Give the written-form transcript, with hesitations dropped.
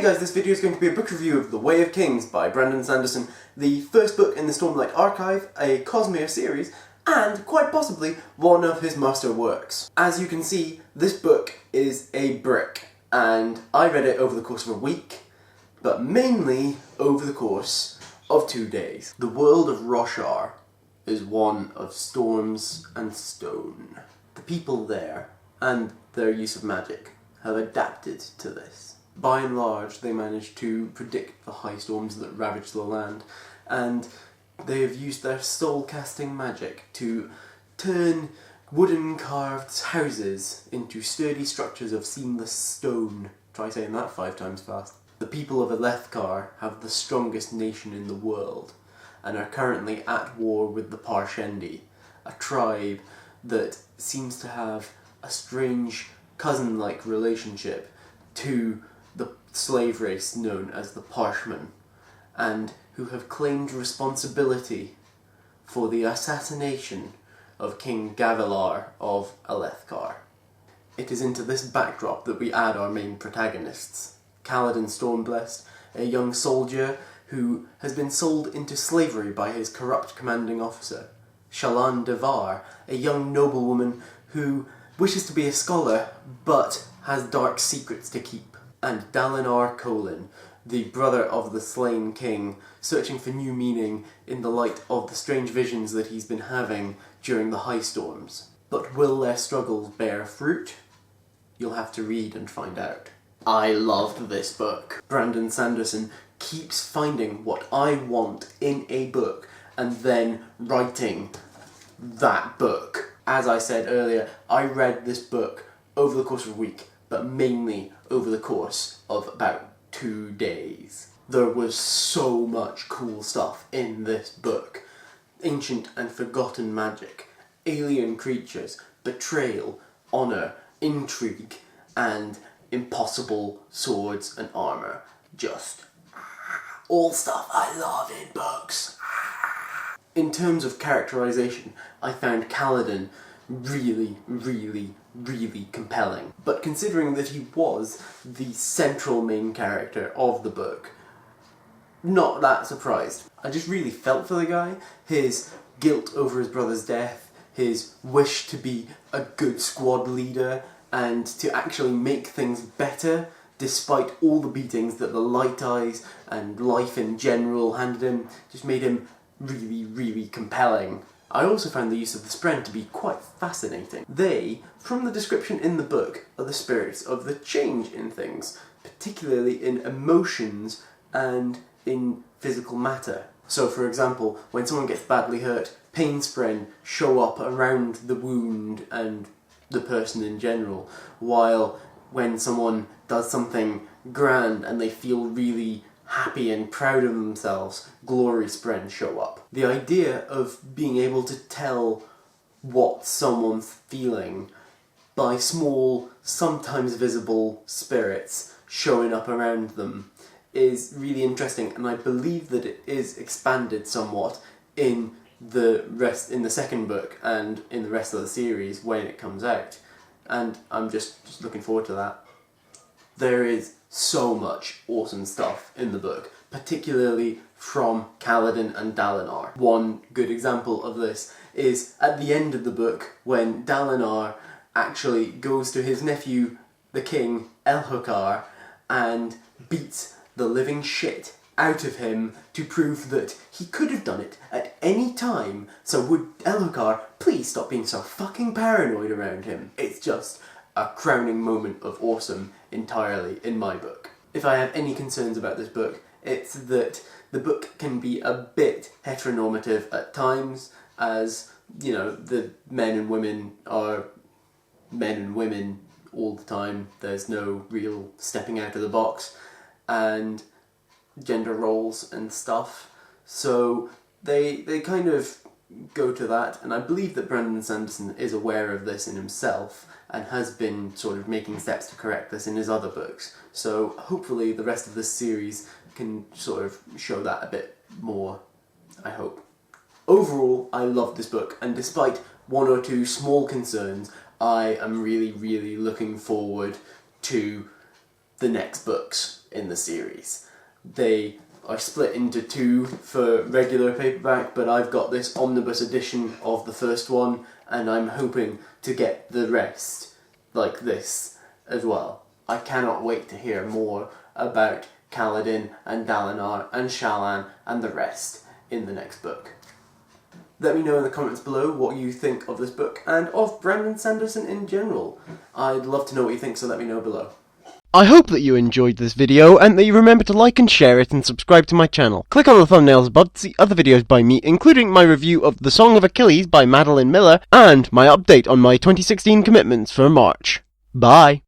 guys, this video is going to be a book review of The Way of Kings by Brandon Sanderson, the first book in the Stormlight Archive, a Cosmere series, and quite possibly one of his master works. As you can see, this book is a brick, and I read it over the course of a week, but mainly over the course of 2 days. The world of Roshar is one of storms and stone. The people there, and their use of magic, have adapted to this. By and large, they managed to predict the high storms that ravage the land, and they have used their soul-casting magic to turn wooden carved houses into sturdy structures of seamless stone. Try saying that 5 times fast. The people of Alethkar have the strongest nation in the world, and are currently at war with the Parshendi, a tribe that seems to have a strange cousin-like relationship to the slave race known as the Parshmen, and who have claimed responsibility for the assassination of King Gavilar of Alethkar. It is into this backdrop that we add our main protagonists. Kaladin Stormblessed, a young soldier who has been sold into slavery by his corrupt commanding officer. Shallan Devar, a young noblewoman who wishes to be a scholar, but has dark secrets to keep. And Dalinar Kholin, the brother of the slain king, searching for new meaning in the light of the strange visions that he's been having during the high storms. But will their struggles bear fruit? You'll have to read and find out. I loved this book. Brandon Sanderson keeps finding what I want in a book and then writing that book. As I said earlier, I read this book over the course of a week, but mainly over the course of about 2 days. There was so much cool stuff in this book. Ancient and forgotten magic, alien creatures, betrayal, honour, intrigue, and impossible swords and armour. Just all stuff I love in books. In terms of characterization, I found Kaladin really compelling. But considering that he was the central main character of the book, not that surprised. I just really felt for the guy, his guilt over his brother's death, his wish to be a good squad leader, and to actually make things better despite all the beatings that the Light Eyes and life in general handed him. Just made him really compelling. I also found the use of the Spren to be quite fascinating. They, from the description in the book, are the spirits of the change in things, particularly in emotions and in physical matter. So for example, when someone gets badly hurt, pain Spren show up around the wound and the person in general, while when someone does something grand and they feel really happy and proud of themselves, glory Spren show up. The idea of being able to tell what someone's feeling by small, sometimes visible spirits showing up around them is really interesting, and I believe that it is expanded somewhat in the second book and in the rest of the series when it comes out, and I'm just looking forward to that. There is so much awesome stuff in the book, particularly from Kaladin and Dalinar. One good example of this is at the end of the book when Dalinar actually goes to his nephew, the king, Elhokar, and beats the living shit out of him to prove that he could have done it at any time, so would Elhokar please stop being so fucking paranoid around him? It's just a crowning moment of awesome entirely in my book. If I have any concerns about this book, it's that the book can be a bit heteronormative at times, as, you know, the men and women are men and women all the time. There's no real stepping out of the box, and gender roles and stuff. So they kind of go to that, and I believe that Brandon Sanderson is aware of this in himself and has been sort of making steps to correct this in his other books. So hopefully the rest of this series can sort of show that a bit more, I hope. Overall, I loved this book, and despite 1 or 2 small concerns, I am really looking forward to the next books in the series. They are split into 2 for regular paperback, but I've got this omnibus edition of the first one, and I'm hoping to get the rest like this as well. I cannot wait to hear more about Kaladin and Dalinar and Shallan and the rest in the next book. Let me know in the comments below what you think of this book and of Brandon Sanderson in general. I'd love to know what you think, so let me know below. I hope that you enjoyed this video and that you remember to like and share it and subscribe to my channel. Click on the thumbnails above to see other videos by me, including my review of The Song of Achilles by Madeline Miller and my update on my 2016 commitments for March. Bye!